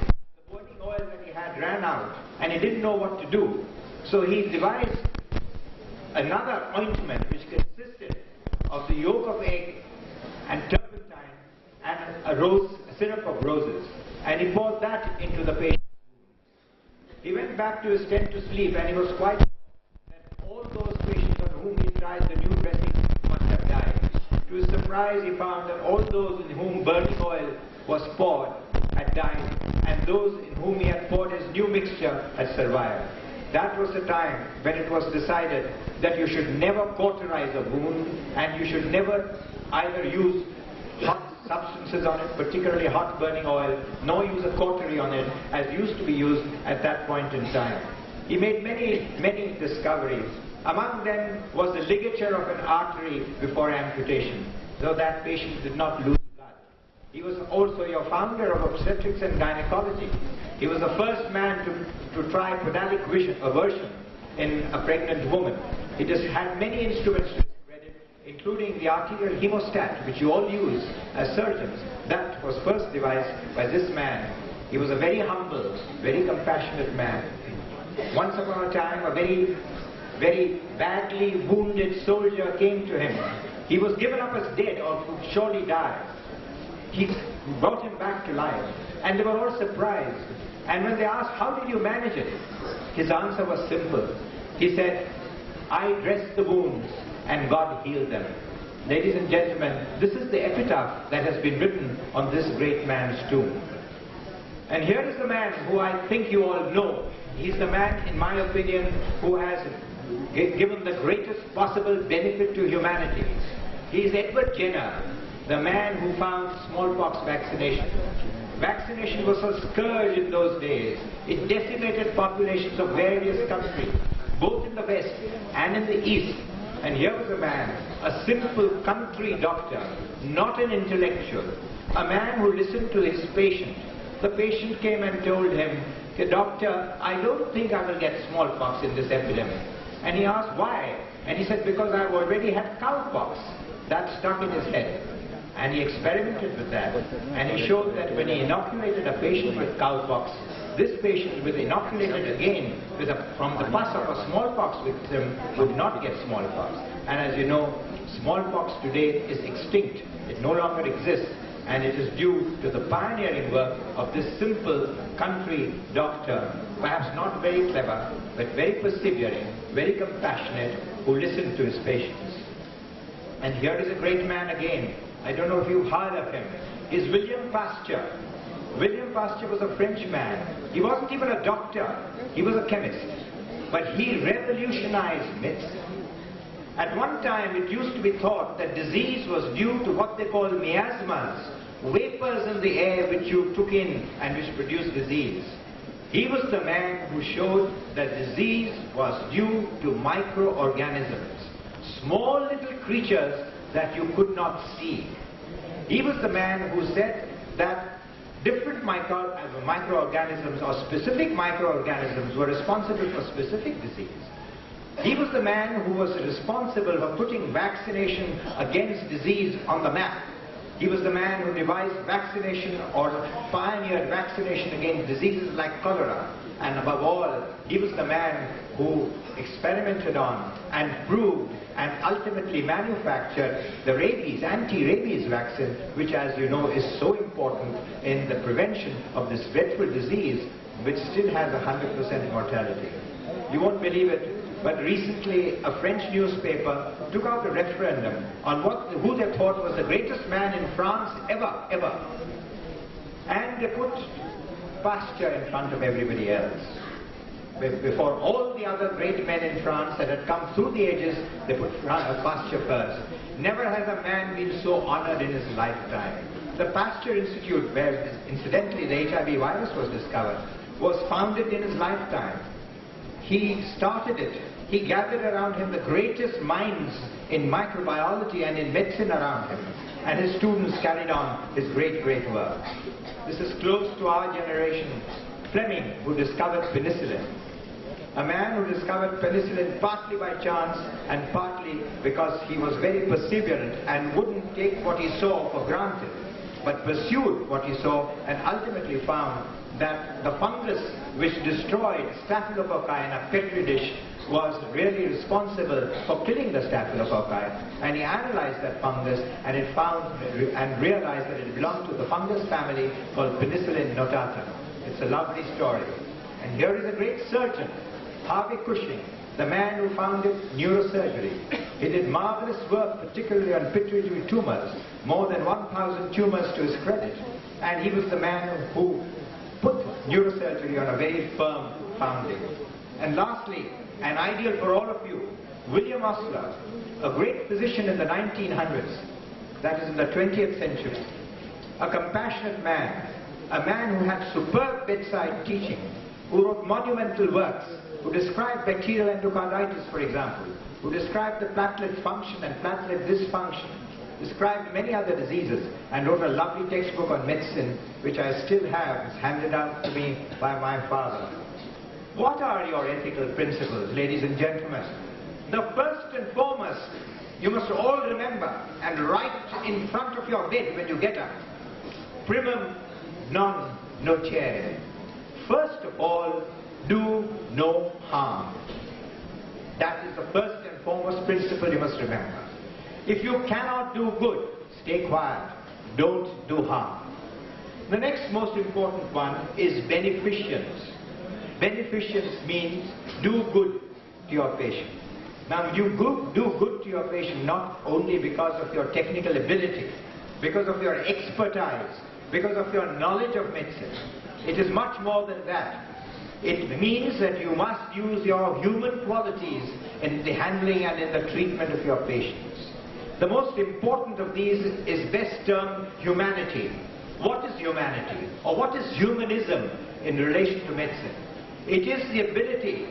the burning oil that he had ran out and he didn't know what to do. So he devised another ointment which consisted of the yolk of egg and turpentine and a syrup of roses, and he poured that into the patient's wounds. He went back to his tent to sleep, and he was quite sure that all those patients on whom he tried the new dressing must have died. To his surprise, he found that all those in whom burning oil was poured had died, and those in whom he had poured his new mixture had survived. That was the time when it was decided that you should never cauterize a wound, and you should never either use hot substances on it, particularly hot burning oil, nor use a cautery on it as used to be used at that point in time. He made many discoveries. Among them was the ligature of an artery before amputation, so that patient did not lose blood. He was also your founder of obstetrics and gynecology. He was the first man to try podalic aversion in a pregnant woman. He just had many instruments to including the arterial hemostat, which you all use as surgeons. That was first devised by this man. He was a very humble, very compassionate man. Once upon a time, a very, very badly wounded soldier came to him. He was given up as dead or would surely die. He brought him back to life, and they were all surprised. And when they asked, how did you manage it? His answer was simple. He said, I dressed the wounds, and God healed them. Ladies and gentlemen, this is the epitaph that has been written on this great man's tomb. And here is the man who I think you all know. He's the man, in my opinion, who has given the greatest possible benefit to humanity. He is Edward Jenner, the man who found smallpox vaccination. Vaccination was a scourge in those days. It decimated populations of various countries, both in the West and in the East. And here was a man, a simple country doctor, not an intellectual, a man who listened to his patient. The patient came and told him, Doctor, I don't think I will get smallpox in this epidemic. And he asked, why? And he said, because I've already had cowpox. That stuck in his head. And he experimented with that. And he showed that when he inoculated a patient with cowpox, this patient was inoculated again from the pus of a smallpox victim would not get smallpox. And as you know, smallpox today is extinct. It no longer exists. And it is due to the pioneering work of this simple country doctor, perhaps not very clever, but very persevering, very compassionate, who listened to his patients. and here is a great man again. I don't know if you've heard of him. Is William Pasteur. William Pasteur was a Frenchman. He wasn't even a doctor. He was a chemist. But he revolutionized medicine. At one time, it used to be thought that disease was due to what they call miasmas, vapors in the air which you took in and which produced disease. He was the man who showed that disease was due to microorganisms, small little creatures that you could not see. He was the man who said that different microorganisms or specific microorganisms were responsible for specific disease. He was the man who was responsible for putting vaccination against disease on the map. He was the man who devised vaccination or pioneered vaccination against diseases like cholera. And above all, he was the man who experimented on and proved and ultimately manufactured the rabies, anti-rabies vaccine, which, as you know, is so important in the prevention of this dreadful disease, which still has 100% mortality. You won't believe it, but recently a French newspaper took out a referendum on who they thought was the greatest man in France ever. And they put Pasteur in front of everybody else. Before all the other great men in France that had come through the ages, they put Pasteur first. Never has a man been so honored in his lifetime. The Pasteur Institute, where incidentally the HIV virus was discovered, was founded in his lifetime. He started it. He gathered around him the greatest minds in microbiology and in medicine around him. And his students carried on his great work. This is close to our generation. Fleming, who discovered penicillin. A man who discovered penicillin partly by chance and partly because he was very perseverant and wouldn't take what he saw for granted, but pursued what he saw and ultimately found that the fungus which destroyed staphylococci in a petri dish was really responsible for killing the staphylococci, and he analyzed that fungus and it found and realized that it belonged to the fungus family called Penicillium notatum. It's a lovely story. And here is a great surgeon, Harvey Cushing, the man who founded neurosurgery. He did marvelous work, particularly on pituitary tumors, more than 1,000 tumors to his credit, and he was the man who put neurosurgery on a very firm founding. And lastly, an ideal for all of you, William Osler, a great physician in the 1900s, that is in the 20th century, a compassionate man, a man who had superb bedside teaching, who wrote monumental works, who described bacterial endocarditis, for example, who described the platelet function and platelet dysfunction, described many other diseases, and wrote a lovely textbook on medicine, which I still have. It's handed out to me by my father. What are your ethical principles, ladies and gentlemen? The first and foremost, you must all remember and write in front of your bed when you get up. Primum non nocere. First of all, do no harm. That is the first and foremost principle you must remember. If you cannot do good, stay quiet. Don't do harm. The next most important one is beneficence. Beneficence means do good to your patient. Now you do good to your patient not only because of your technical ability, because of your expertise, because of your knowledge of medicine. It is much more than that. It means that you must use your human qualities in the handling and in the treatment of your patients. The most important of these is best termed humanity. What is humanity? Or what is humanism in relation to medicine? It is the ability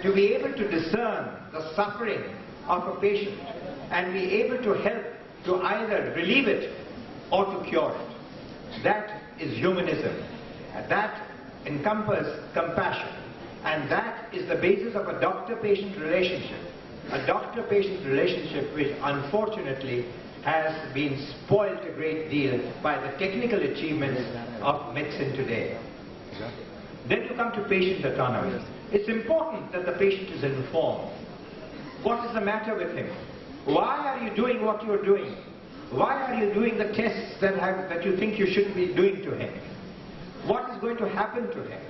to be able to discern the suffering of a patient and be able to help to either relieve it or to cure it. That is humanism. That encompasses compassion. And that is the basis of a doctor-patient relationship. A doctor-patient relationship which unfortunately has been spoiled a great deal by the technical achievements of medicine today. Then you come to patient autonomy. It's important that the patient is informed. What is the matter with him? Why are you doing what you're doing? Why are you doing the tests that you think you shouldn't be doing to him? What is going to happen to him?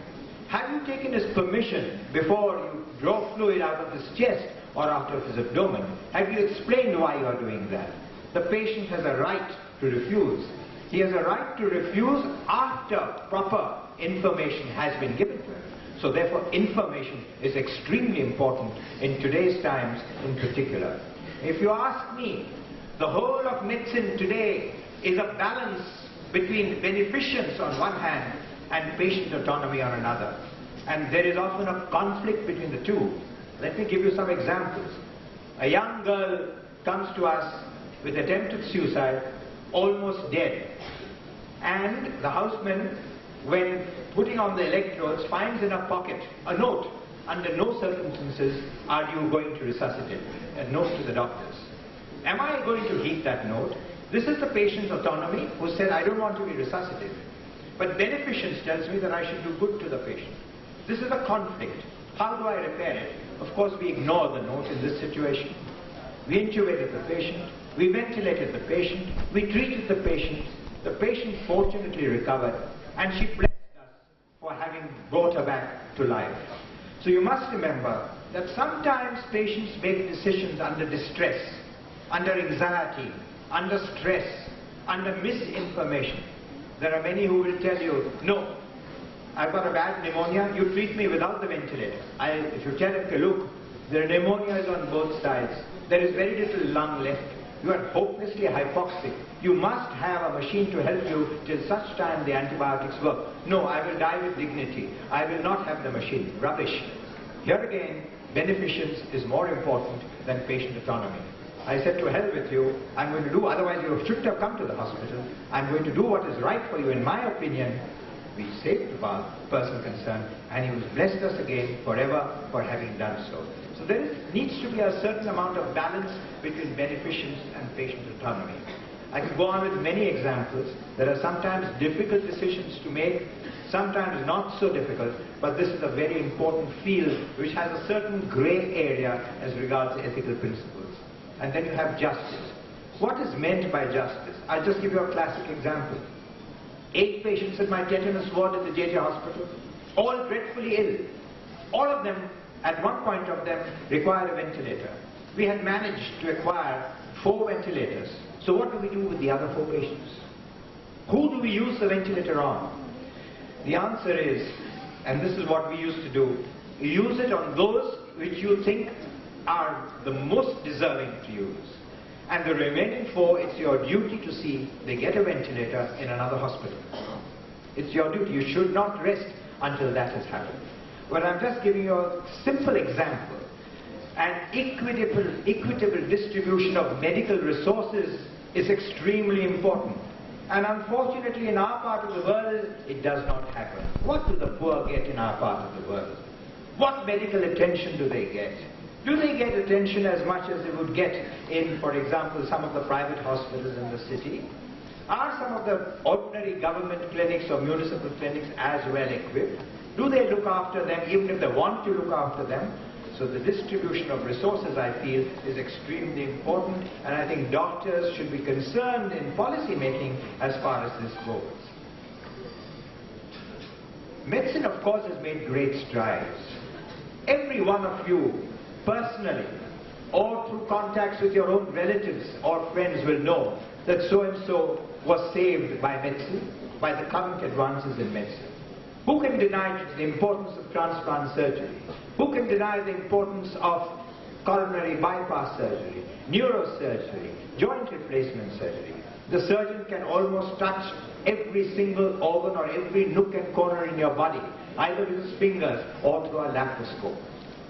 Have you taken his permission before you draw fluid out of his chest? or out of his abdomen? Have you explained why you are doing that? The patient has a right to refuse. He has a right to refuse after proper information has been given to him. So therefore information is extremely important in today's times in particular. If you ask me, the whole of medicine today is a balance between beneficence on one hand and patient autonomy on another. And there is often a conflict between the two. Let me give you some examples. A young girl comes to us with attempted suicide, almost dead. And the houseman, when putting on the electrodes, finds in her pocket a note. Under no circumstances are you going to resuscitate. A note to the doctors. Am I going to heed that note? This is the patient's autonomy who said, I don't want to be resuscitated. But beneficence tells me that I should do good to the patient. This is a conflict. How do I repair it? Of course, we ignore the note in this situation. We intubated the patient. We ventilated the patient. We treated the patient. The patient fortunately recovered. And she blessed us for having brought her back to life. So you must remember that sometimes patients make decisions under distress, under anxiety, under stress, under misinformation. There are many who will tell you, no, I've got a bad pneumonia, you treat me without the ventilator. If you tell him, look, the pneumonia is on both sides, there is very little lung left, you are hopelessly hypoxic, you must have a machine to help you till such time the antibiotics work. No, I will die with dignity, I will not have the machine. Rubbish. Here again, beneficence is more important than patient autonomy. I said, to hell with you, I'm going to do, otherwise you shouldn't have come to the hospital. I'm going to do what is right for you. In my opinion, we saved the person concerned, and he was blessed us again forever for having done so. So there needs to be a certain amount of balance between beneficence and patient autonomy. I could go on with many examples. There are sometimes difficult decisions to make, sometimes not so difficult, but this is a very important field which has a certain grey area as regards ethical principles. And then you have justice. What is meant by justice? I'll just give you a classic example. 8 patients in my tetanus ward at the JJ hospital, all dreadfully ill. All of them, at one point of them, required a ventilator. We had managed to acquire 4 ventilators. So what do we do with the other 4 patients? Who do we use the ventilator on? The answer is, and this is what we used to do, you use it on those which you think are the most deserving to use. And the remaining 4, it's your duty to see they get a ventilator in another hospital. It's your duty. You should not rest until that has happened. But I'm just giving you a simple example. An equitable distribution of medical resources is extremely important. And unfortunately in our part of the world, it does not happen. What do the poor get in our part of the world? What medical attention do they get? Do they get attention as much as they would get in, for example, some of the private hospitals in the city? Are some of the ordinary government clinics or municipal clinics as well equipped? Do they look after them even if they want to look after them? So the distribution of resources, I feel, is extremely important, and I think doctors should be concerned in policy making as far as this goes. Medicine, of course, has made great strides. Every one of you, personally, or through contacts with your own relatives or friends, will know that so-and-so was saved by medicine, by the current advances in medicine. Who can deny the importance of transplant surgery? Who can deny the importance of coronary bypass surgery, neurosurgery, joint replacement surgery? The surgeon can almost touch every single organ or every nook and corner in your body, either with his fingers or through a laparoscope.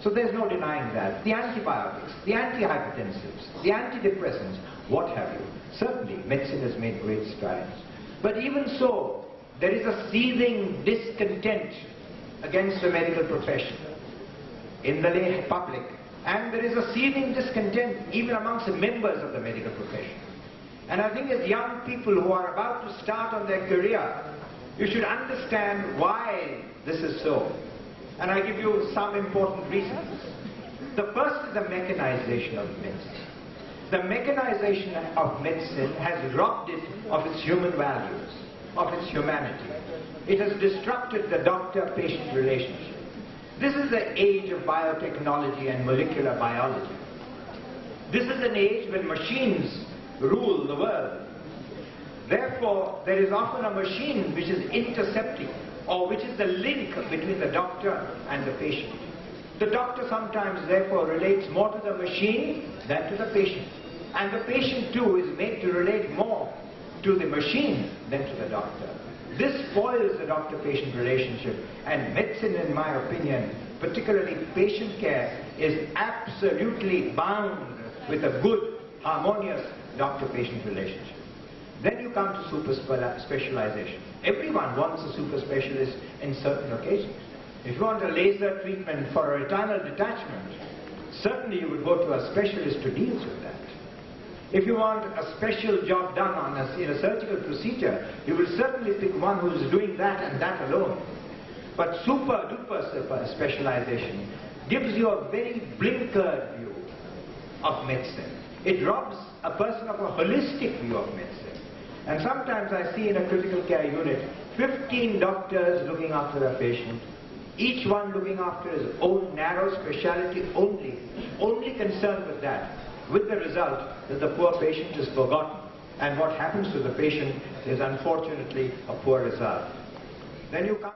So there's no denying that. The antibiotics, the antihypertensives, the antidepressants, what have you. Certainly, medicine has made great strides. But even so, there is a seething discontent against the medical profession in the lay public. And there is a seething discontent even amongst the members of the medical profession. And I think as young people who are about to start on their career, you should understand why this is so. And I give you some important reasons. The first is the mechanization of medicine. The mechanization of medicine has robbed it of its human values, of its humanity. It has disrupted the doctor-patient relationship. This is the age of biotechnology and molecular biology. This is an age when machines rule the world. Therefore, there is often a machine which is intercepting, or which is the link between the doctor and the patient. The doctor sometimes therefore relates more to the machine than to the patient. And the patient too is made to relate more to the machine than to the doctor. This spoils the doctor-patient relationship, and medicine, in my opinion, particularly patient care, is absolutely bound with a good, harmonious doctor-patient relationship. Then you come to super specialization. Everyone wants a super specialist in certain occasions. If you want a laser treatment for a retinal detachment, certainly you would go to a specialist who deals with that. If you want a special job done on in a surgical procedure, you will certainly pick one who is doing that and that alone. But super-duper specialization gives you a very blinkered view of medicine. It robs a person of a holistic view of medicine. And sometimes I see in a critical care unit 15 doctors looking after a patient, each one looking after his own narrow specialty only concerned with that, with the result that the poor patient is forgotten, and what happens to the patient is unfortunately a poor result. Then you come